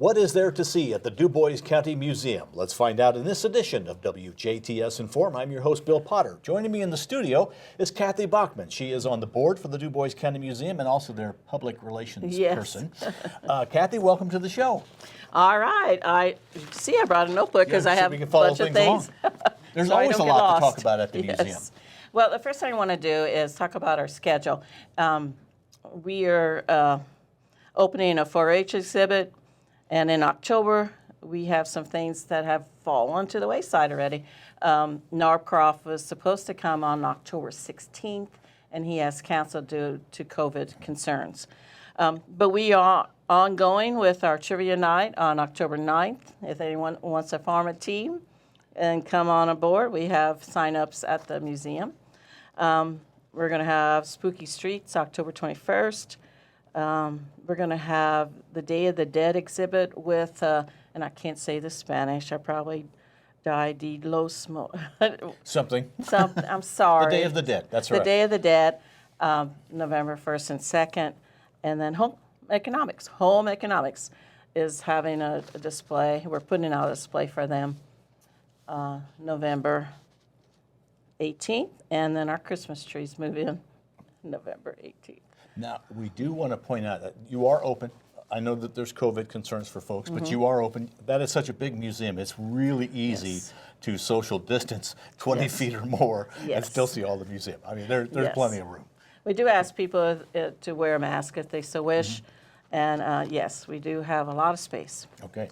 What is there to see at the Dubois County Museum? Let's find out in this edition of WJTS Inform. I'm your host, Bill Potter. Joining me in the studio is Kathy Bachman. She is on the board for the Dubois County Museum and also their public relations person. Kathy, welcome to the show. All right. I brought a notebook because I have a bunch of things. There's so always a lot to talk about at the museum. Well, the first thing I want to do is talk about our schedule. We are opening a 4-H exhibit, and in October we have some things that have fallen to the wayside already. Norcroft was supposed to come on October 16th, and he has canceled due to COVID concerns. But we are ongoing with our trivia night on October 9th. If anyone wants to form a team and come on aboard, we have sign-ups at the museum. We're going to have Spooky Streets October 21st. We're going to have the Day of the Dead exhibit with, and I can't say the Spanish, I probably died de los Something. I'm sorry. The Day of the Dead, that's right. The Day of the Dead, November 1st and 2nd. And then Home Economics is having a display. We're putting out a display for them November 18th. And then our Christmas trees move in November 18th. Now, we do want to point out that you are open. I know that there's COVID concerns for folks, but you are open. That is such a big museum. It's really easy to social distance 20 feet or more and still see all the museum. I mean, there's plenty of room. We do ask people to wear a mask if they so wish. And yes, we do have a lot of space. Okay.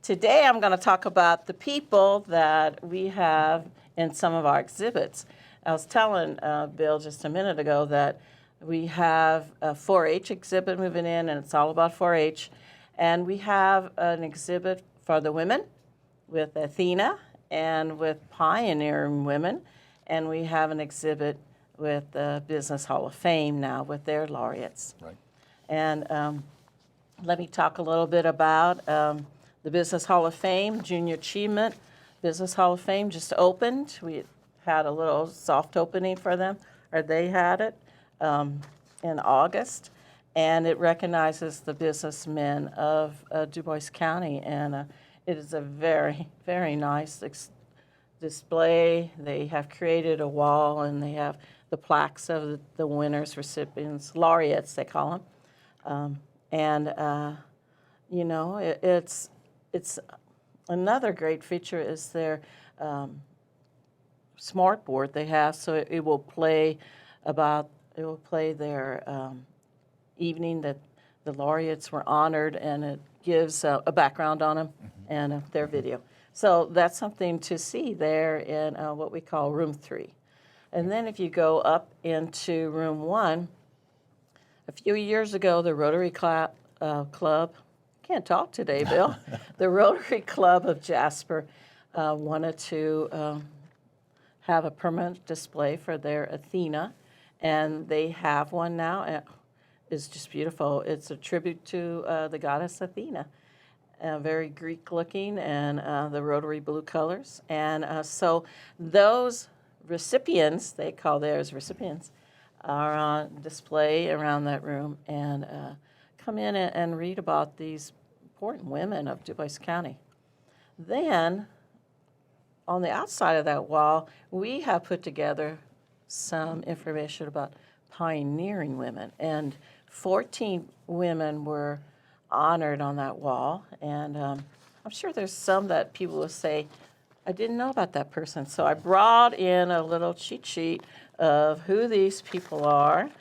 Today I'm going to talk about the people that we have in some of our exhibits. I was telling Bill just a minute ago that we have a 4-H exhibit moving in, and it's all about 4-H. And we have an exhibit for the women with Athena and with pioneering women. And we have an exhibit with the Business Hall of Fame now with their laureates. Right. And let me talk a little bit about the Business Hall of Fame, Junior Achievement. Business Hall of Fame just opened. We had a little soft opening for them, or they had it. In August, and it recognizes the businessmen of Dubois County, and it is a very, very nice display. They have created a wall, and they have the plaques of the winners, recipients, laureates, they call them. You know, it's another great feature is their smart board they have, so it will play their evening that the laureates were honored, and it gives a background on them and their video. So that's something to see there in what we call Room 3. And then if you go up into Room 1, a few years ago, the Rotary Club, can't talk today, Bill, the Rotary Club of Jasper wanted to have a permanent display for their Athena. And they have one now. It's just beautiful. It's a tribute to the goddess Athena, very Greek-looking, and the rotary blue colors. And so those recipients, they call theirs recipients, are on display around that room. And come in and read about these important women of Dubois County. Then, on the outside of that wall, we have put together some information about pioneering women, and 14 women were honored on that wall, and I'm sure there's some that people will say, I didn't know about that person. So I brought in a little cheat sheet of who these people are,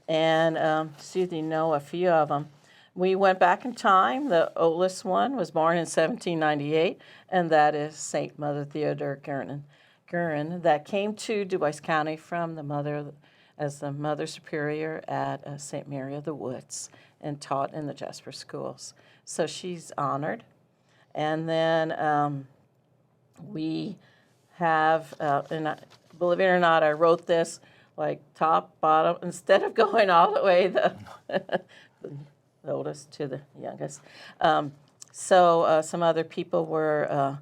and see if you know a few of them. We went back in time. The oldest one was born in 1798, and that is St. Mother Theodore Guerin, that came to Dubois County from the mother as the Mother Superior at St. Mary of the Woods and taught in the Jasper schools. So she's honored. And then we have, and believe it or not, I wrote this like top, bottom, instead of going all the way the oldest to the youngest. So some other people were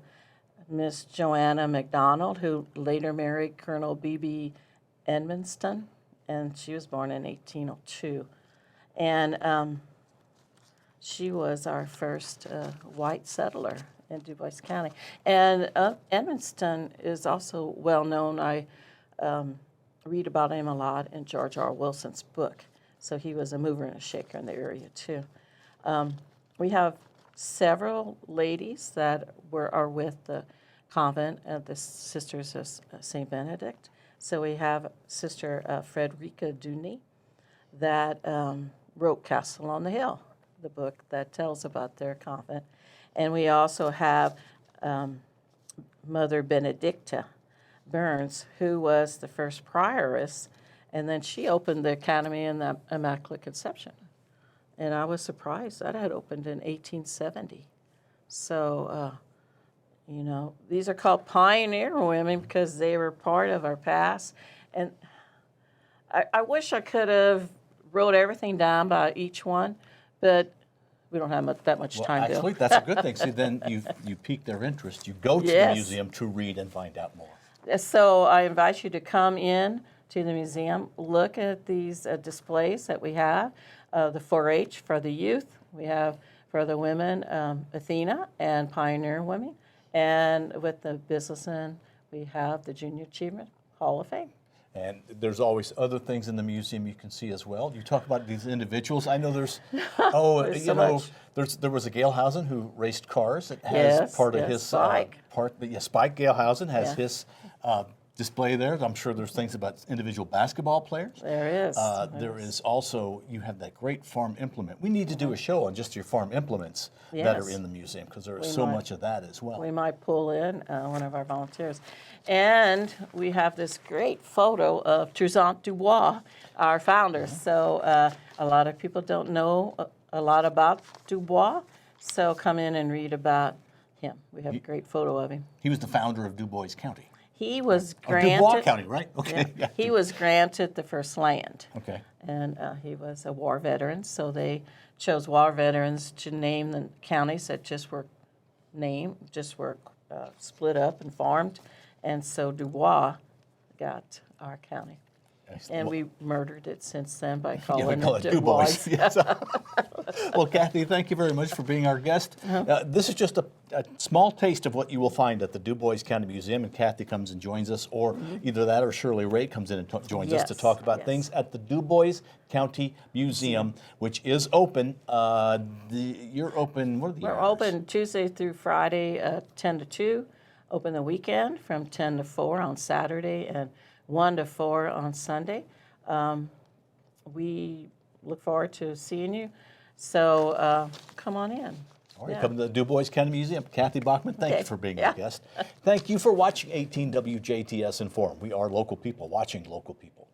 Miss Joanna McDonald, who later married Colonel B.B. Edmonston, and she was born in 1802. And She was our first white settler in Dubois County. And Edmonston is also well known. I read about him a lot in George R. Wilson's book. So he was a mover and a shaker in the area too. We have several ladies that are with the convent of the Sisters of St. Benedict. So we have Sister Frederica Duny that wrote Castle on the Hill, the book that tells about their convent. And we also have Mother Benedicta Burns, who was the first prioress, and then she opened the Academy in the Immaculate Conception. And I was surprised that had opened in 1870. So, you know, these are called pioneer women because they were part of our past. And I wish I could have wrote everything down by each one, but we don't have that much time. Actually, that's a good thing. See, then you pique their interest. You go to the museum to read and find out more. So I invite you to come in to the museum, look at these displays that we have. The 4-H for the youth. We have for the women, Athena and Pioneer Women. And with the businessmen, we have the Junior Achievement Hall of Fame. And there's always other things in the museum you can see as well. You talk about these individuals. I know there's, there was a Galehausen who raced cars. It has part of his Spike. Spike Galehausen has his display there. I'm sure there's things about individual basketball players. There is. There is also, you have that great farm implement. We need to do a show on just your farm implements that are in the museum because there is so much of that as well. We might pull in one of our volunteers. And we have this great photo of Toussaint Dubois, our founder. So a lot of people don't know a lot about Dubois, so come in and read about him. We have a great photo of him. He was the founder of Dubois County. He was granted. Dubois County, right? Okay. Yeah, he was granted the first land. Okay. And he was a war veteran, so they chose war veterans to name the counties that just were split up and farmed, and so Dubois got our county. And we murdered it since then by calling it Dubois. Yes. Well, Kathy, thank you very much for being our guest. This is just a small taste of what you will find at the Dubois County Museum, and Kathy comes and joins us, or either that or Shirley Ray comes in and joins us to talk about things at the Dubois County Museum, which is open. You're open, what are the hours? We're open Tuesday through Friday, 10 to 2. Open the weekend from 10 to 4 on Saturday, and 1 to 4 on Sunday. We look forward to seeing you. So come on in. All right, come to the Dubois County Museum. Kathy Bachman, thank you for being our guest. Thank you for watching 18 WJTS in Form. We are local people watching local people.